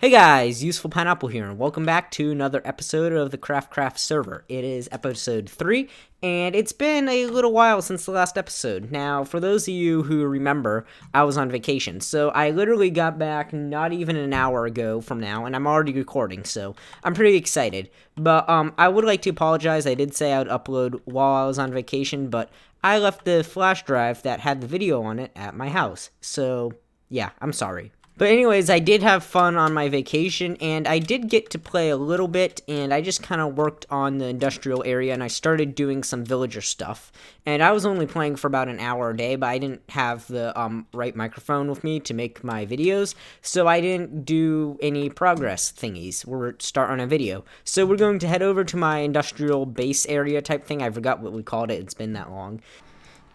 Hey guys, Useful Pineapple here, and welcome back to another episode of the Craft server. It is episode 3, and it's been a little while since the last episode. Now, for those of you who remember, I was on vacation, so I literally got back not even an hour ago from now, and I'm already recording, so I'm pretty excited. But I would like to apologize. I did say I would upload while I was on vacation, but I left the flash drive that had the video on it at my house. So, yeah, I'm sorry. But anyways, I did have fun on my vacation, and I did get to play a little bit, and I just kind of worked on the industrial area, and I started doing some villager stuff. And I was only playing for about an hour a day, but I didn't have the right microphone with me to make my videos, so I didn't do any progress thingies. We're starting a video. So we're going to head over to my industrial base area type thing. I forgot what we called it. It's been that long.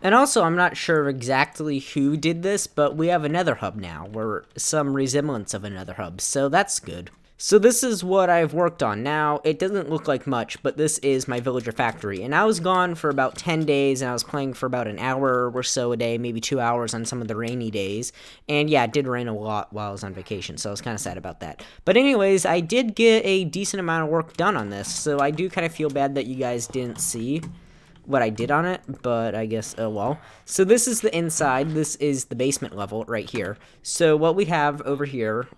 And also, I'm not sure exactly who did this, but we have a nether hub now, or some resemblance of a nether hub, so that's good. So this is what I've worked on. Now, it doesn't look like much, but this is my villager factory, and I was gone for about 10 days, and I was playing for about an hour or so a day, maybe 2 hours on some of the rainy days, and yeah, it did rain a lot while I was on vacation, so I was kind of sad about that. But anyways, I did get a decent amount of work done on this, so I do kind of feel bad that you guys didn't see what I did on it, but I guess, oh well. So this is the inside. This is the basement level right here. So what we have over here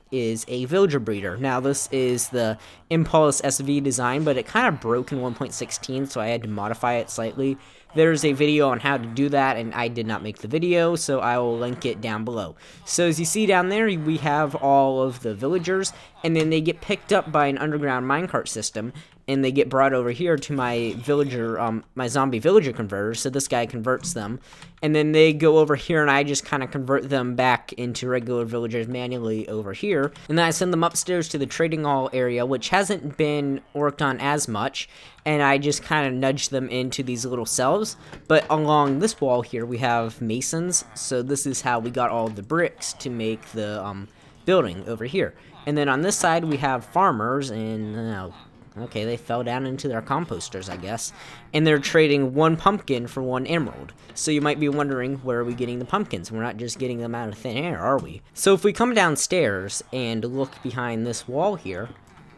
is a villager breeder. Now this is the Impulse SV design, but it kind of broke in 1.16, so I had to modify it slightly. There's a video on how to do that, and I did not make the video, so I will link it down below. So as you see down there, we have all of the villagers, and then they get picked up by an underground minecart system, and they get brought over here to my villager, my zombie villager converter, so this guy converts them, and then they go over here, and I just kind of convert them back into regular villagers manually over here, and then I send them upstairs to the trading hall area, which hasn't been worked on as much, and I just kind of nudge them into these little cells. But along this wall here, we have masons, so this is how we got all the bricks to make the building over here. And then on this side, we have farmers, and okay, they fell down into their composters, I guess. And they're trading one pumpkin for one emerald. So you might be wondering, where are we getting the pumpkins? We're not just getting them out of thin air, are we? So if we come downstairs and look behind this wall here,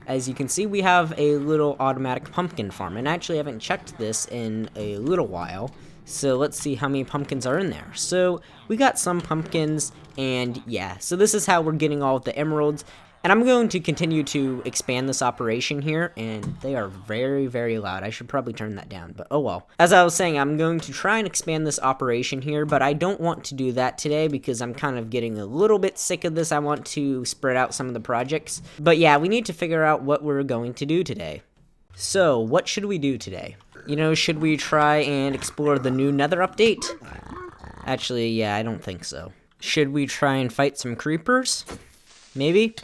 as you can see, we have a little automatic pumpkin farm. And I actually haven't checked this in a little while. So let's see how many pumpkins are in there. So we got some pumpkins, and yeah. So this is how we're getting all of the emeralds. And I'm going to continue to expand this operation here, and they are very, very loud. I should probably turn that down, but oh well. As I was saying, I'm going to try and expand this operation here, but I don't want to do that today because I'm kind of getting a little bit sick of this. I want to spread out some of the projects. But yeah, we need to figure out what we're going to do today. So, what should we do today? You know, should we try and explore the new Nether update? Actually, yeah, I don't think so. Should we try and fight some creepers? Maybe?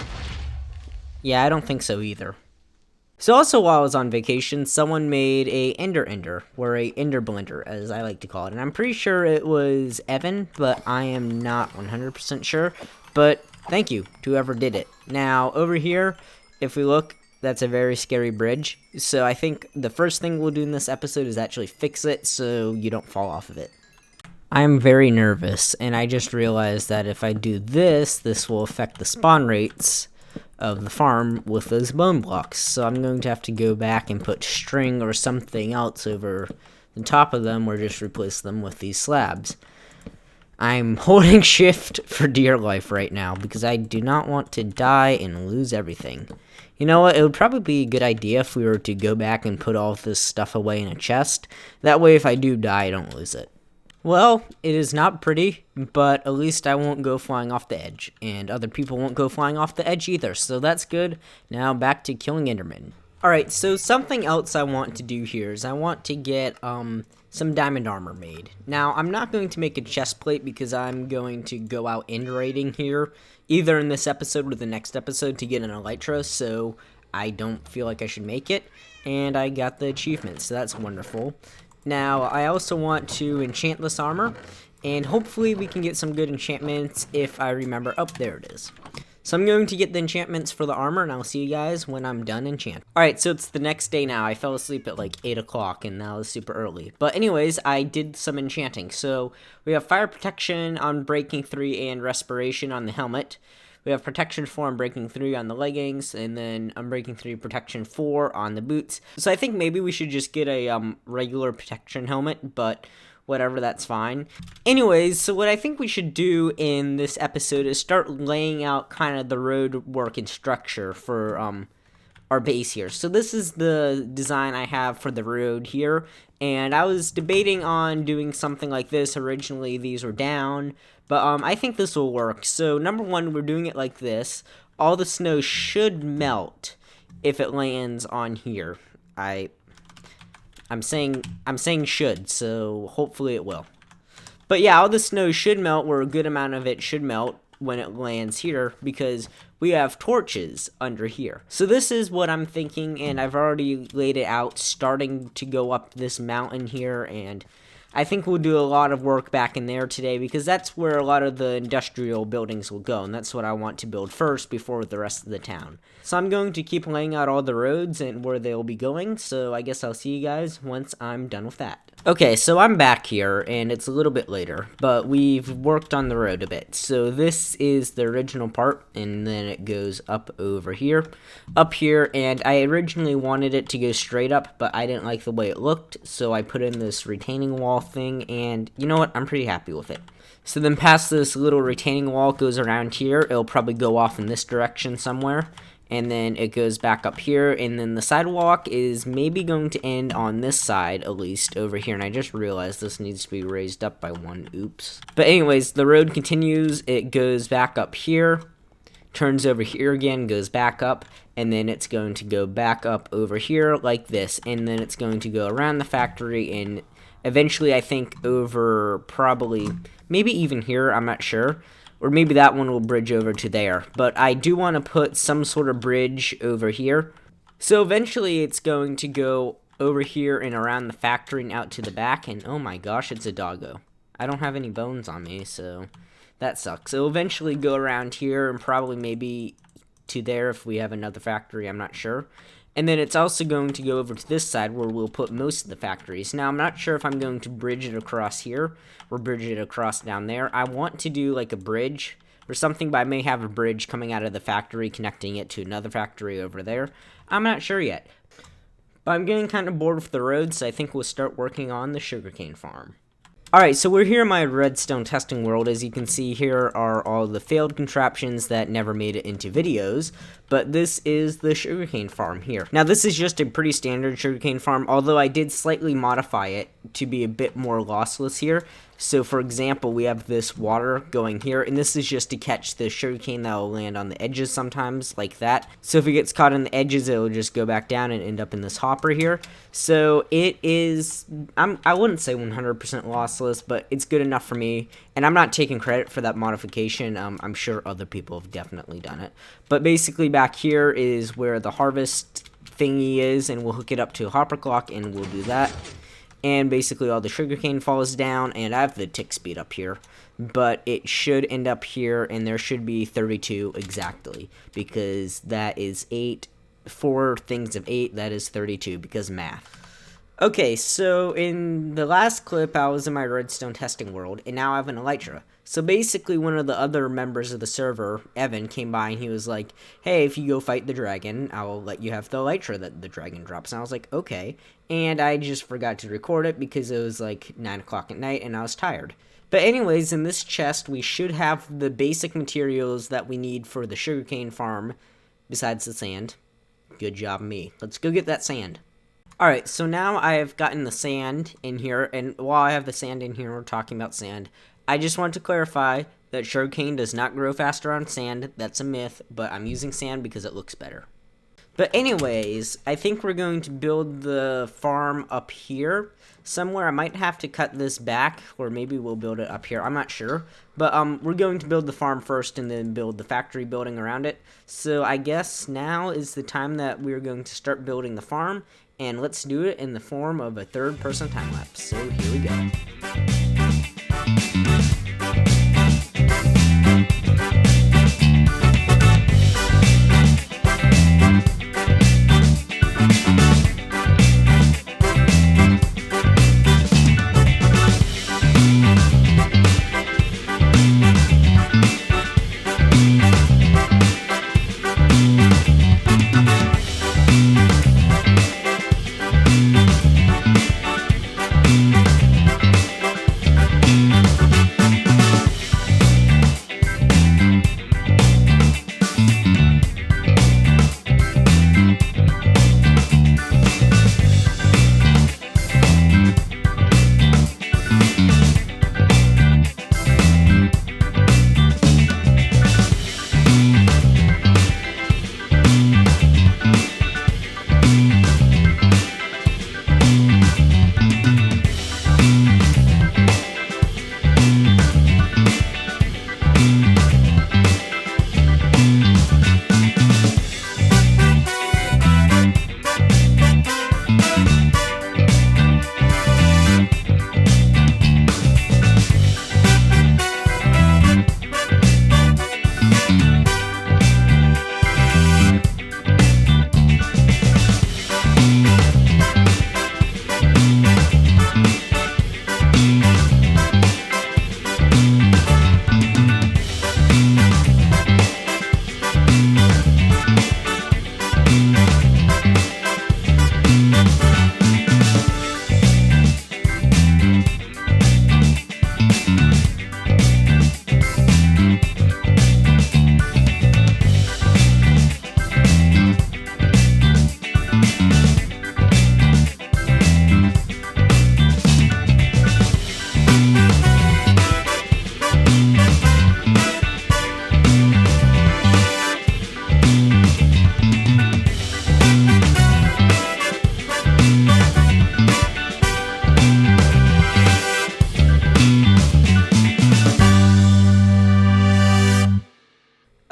Yeah, I don't think so either. So also while I was on vacation, someone made a ender, or a ender blender, as I like to call it. And I'm pretty sure it was Evan, but I am not 100% sure. But thank you to whoever did it. Now, over here, if we look, that's a very scary bridge. So I think the first thing we'll do in this episode is actually fix it so you don't fall off of it. I'm very nervous, and I just realized that if I do this, this will affect the spawn rates of the farm with those bone blocks. So I'm going to have to go back and put string or something else over the top of them, or just replace them with these slabs. I'm holding shift for dear life right now, because I do not want to die and lose everything. You know what, it would probably be a good idea if we were to go back and put all of this stuff away in a chest. That way if I do die, I don't lose it. Well, it is not pretty, but at least I won't go flying off the edge, and other people won't go flying off the edge either, so that's good. Now back to killing Endermen. Alright, so something else I want to do here is I want to get some diamond armor made. Now, I'm not going to make a chest plate because I'm going to go out end raiding here, either in this episode or the next episode, to get an elytra, so I don't feel like I should make it, and I got the achievement, so that's wonderful. Now, I also want to enchant this armor, and hopefully we can get some good enchantments if I remember. Oh, there it is. So I'm going to get the enchantments for the armor, and I'll see you guys when I'm done enchanting. Alright, so it's the next day now. I fell asleep at like 8 o'clock, and now it's super early. But anyways, I did some enchanting. So we have fire protection on breaking 3 and respiration on the helmet. We have protection 4 and breaking 3 on the leggings, and then unbreaking 3 protection 4 on the boots. So I think maybe we should just get a regular protection helmet, but whatever, that's fine. Anyways, so what I think we should do in this episode is start laying out kind of the road work and structure for our base here. So this is the design I have for the road here, and I was debating on doing something like this. Originally these were down, but I think this will work. So number one, we're doing it like this. All the snow should melt if it lands on here. I'm saying should, so hopefully it will. But yeah, all the snow should melt, or a good amount of it should melt when it lands here, because we have torches under here. So this is what I'm thinking, and I've already laid it out, starting to go up this mountain here, and I think we'll do a lot of work back in there today, because that's where a lot of the industrial buildings will go, and that's what I want to build first before the rest of the town. So I'm going to keep laying out all the roads and where they'll be going, so I guess I'll see you guys once I'm done with that. Okay, so I'm back here, and it's a little bit later, but we've worked on the road a bit. So this is the original part, and then it goes up over here, and I originally wanted it to go straight up, but I didn't like the way it looked, so I put in this retaining wall thing, and you know what, I'm pretty happy with it. So then past this little retaining wall, it goes around here. It'll probably go off in this direction somewhere, and then it goes back up here, and then the sidewalk is maybe going to end on this side, at least, over here, and I just realized this needs to be raised up by one, oops. But anyways, the road continues, it goes back up here, turns over here again, goes back up, and then it's going to go back up over here like this, and then it's going to go around the factory, and eventually I think over probably, maybe even here, I'm not sure. Or maybe that one will bridge over to there. But I do want to put some sort of bridge over here. So eventually it's going to go over here and around the factory and out to the back. And oh my gosh, it's a doggo. I don't have any bones on me, so that sucks. It'll eventually go around here and probably maybe to there if we have another factory, I'm not sure. And then it's also going to go over to this side where we'll put most of the factories. Now, I'm not sure if I'm going to bridge it across here or bridge it across down there. I want to do like a bridge or something, but I may have a bridge coming out of the factory connecting it to another factory over there. I'm not sure yet. But I'm getting kind of bored with the roads, so I think we'll start working on the sugarcane farm. Alright, so we're here in my redstone testing world. As you can see, here are all the failed contraptions that never made it into videos, but this is the sugarcane farm here. Now, this is just a pretty standard sugarcane farm, although I did slightly modify it to be a bit more lossless here. So, for example, we have this water going here, and this is just to catch the sugarcane that will land on the edges sometimes, like that. So if it gets caught on the edges, it will just go back down and end up in this hopper here. So it is, I wouldn't say 100% lossless, but it's good enough for me, and I'm not taking credit for that modification. I'm sure other people have definitely done it. But basically back here is where the harvest thingy is, and we'll hook it up to a hopper clock, and we'll do that. And basically all the sugarcane falls down, and I have the tick speed up here, but it should end up here, and there should be 32 exactly, because that is 8, 4 things of 8, that is 32, because math. Okay, so in the last clip, I was in my redstone testing world, and now I have an elytra. So basically, one of the other members of the server, Evan, came by, and he was like, hey, if you go fight the dragon, I'll let you have the elytra that the dragon drops. And I was like, okay. And I just forgot to record it because it was like 9 o'clock at night, and I was tired. But anyways, in this chest, we should have the basic materials that we need for the sugarcane farm, besides the sand. Good job, me. Let's go get that sand. Alright, so now I have gotten the sand in here, and while I have the sand in here, we're talking about sand. I just want to clarify that sugarcane does not grow faster on sand. That's a myth, but I'm using sand because it looks better. But anyways, I think we're going to build the farm up here somewhere. I might have to cut this back, or maybe we'll build it up here. I'm not sure. But we're going to build the farm first and then build the factory building around it. So I guess now is the time that we're going to start building the farm. And let's do it in the form of a third-person time-lapse. So here we go.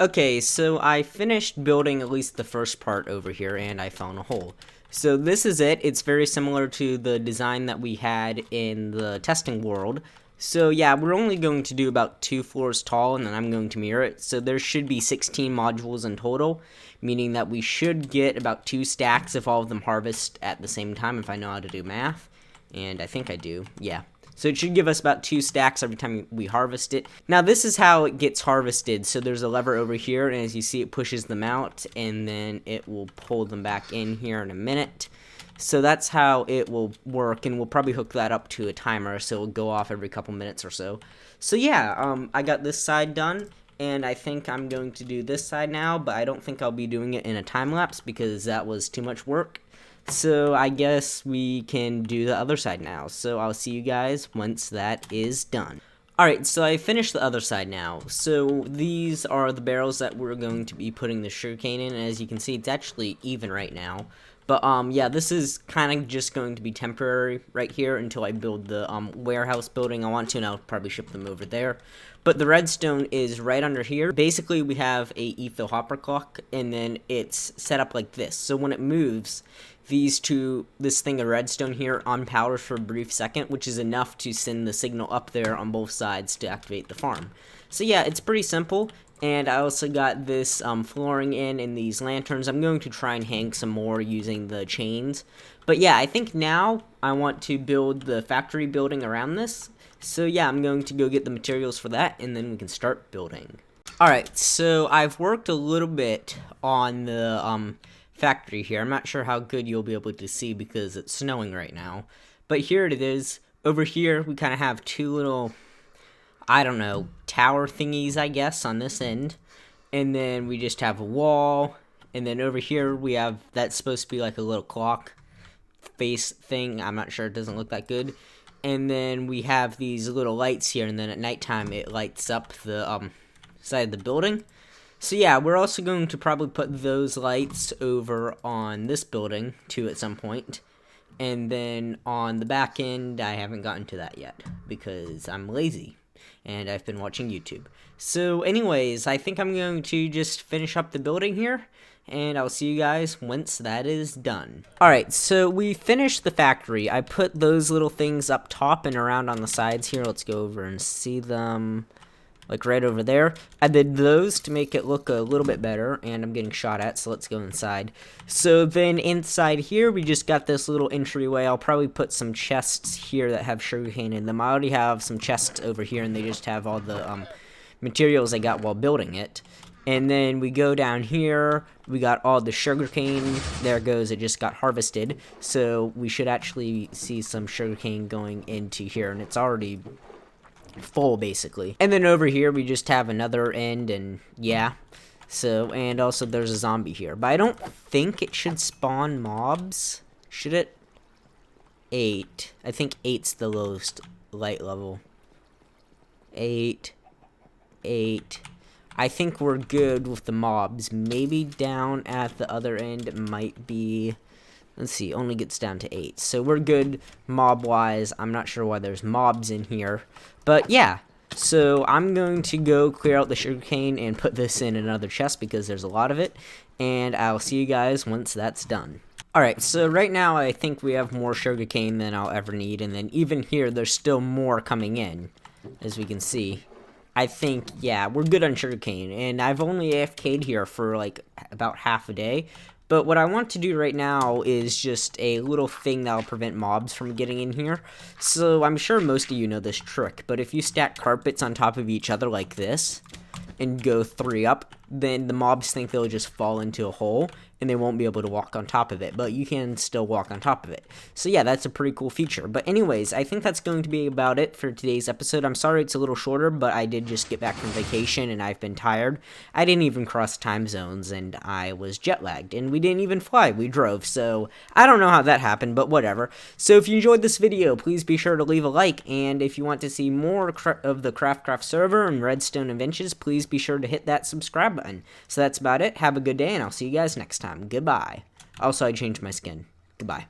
Okay, so I finished building at least the first part over here, and I found a hole. So this is it. It's very similar to the design that we had in the testing world. So yeah, we're only going to do about 2 floors tall, and then I'm going to mirror it. So there should be 16 modules in total, meaning that we should get about 2 stacks if all of them harvest at the same time, if I know how to do math. And I think I do, yeah. So it should give us about 2 stacks every time we harvest it. Now this is how it gets harvested. So there's a lever over here, and as you see, it pushes them out, and then it will pull them back in here in a minute. So that's how it will work, and we'll probably hook that up to a timer, so it'll go off every couple minutes or so. So yeah, I got this side done, and I think I'm going to do this side now, but I don't think I'll be doing it in a time lapse because that was too much work. So I guess we can do the other side now. So I'll see you guys once that is done. Alright, so I finished the other side now. So these are the barrels that we're going to be putting the sugarcane in. And as you can see, it's actually even right now. But yeah, this is kind of just going to be temporary right here until I build the warehouse building I want to, and I'll probably ship them over there. But the redstone is right under here. Basically, we have a etho hopper clock, and then it's set up like this. So when it moves, this thing of redstone here unpowers for a brief second, which is enough to send the signal up there on both sides to activate the farm. So yeah, it's pretty simple. And I also got this flooring in and these lanterns. I'm going to try and hang some more using the chains. But yeah, I think now I want to build the factory building around this. So yeah, I'm going to go get the materials for that, and then we can start building. Alright, so I've worked a little bit on the factory here. I'm not sure how good you'll be able to see because it's snowing right now. But here it is. Over here, we kind of have 2 little, I don't know, tower thingies, I guess, on this end. And then we just have a wall. And then over here, we have, that's supposed to be like a little clock face thing. I'm not sure, it doesn't look that good. And then we have these little lights here, and then at nighttime, it lights up the side of the building. So yeah, we're also going to probably put those lights over on this building, too, at some point. And then on the back end, I haven't gotten to that yet, because I'm lazy. And I've been watching YouTube. So anyways, I think I'm going to just finish up the building here, and I'll see you guys once that is done. Alright, so we finished the factory. I put those little things up top and around on the sides here. Let's go over and see them, like right over there. I did those to make it look a little bit better, and I'm getting shot at, so let's go inside. So then inside here, we just got this little entryway. I'll probably put some chests here that have sugarcane in them. I already have some chests over here, and they just have all the materials I got while building it. And then we go down here, we got all the sugarcane. There it goes, it just got harvested. So we should actually see some sugarcane going into here, and it's already full basically. And then over here we just have another end, and yeah. So, and also there's a zombie here, but I don't think it should spawn mobs. Should it? 8. I think 8's the lowest light level. 8. I think we're good with the mobs. Maybe down at the other end it might be, let's see, only gets down to 8. So we're good mob-wise. I'm not sure why there's mobs in here. But yeah, so I'm going to go clear out the sugarcane and put this in another chest because there's a lot of it. And I'll see you guys once that's done. Alright, so right now I think we have more sugarcane than I'll ever need. And then even here, there's still more coming in, as we can see. I think, yeah, we're good on sugarcane, and I've only AFK'd here for like about half a day. But what I want to do right now is just a little thing that'll prevent mobs from getting in here. So I'm sure most of you know this trick, but if you stack carpets on top of each other like this and go 3 up, then the mobs think they'll just fall into a hole and they won't be able to walk on top of it, but you can still walk on top of it. So yeah, that's a pretty cool feature. But anyways, I think that's going to be about it for today's episode. I'm sorry it's a little shorter, but I did just get back from vacation and I've been tired. I didn't even cross time zones and I was jet lagged, and we didn't even fly, we drove. So I don't know how that happened, but whatever. So if you enjoyed this video, please be sure to leave a like, and if you want to see more of the Craft server and redstone inventions, please be sure to hit that subscribe button. So that's about it. Have a good day, and I'll see you guys next time. Goodbye. Also, I changed my skin. Goodbye.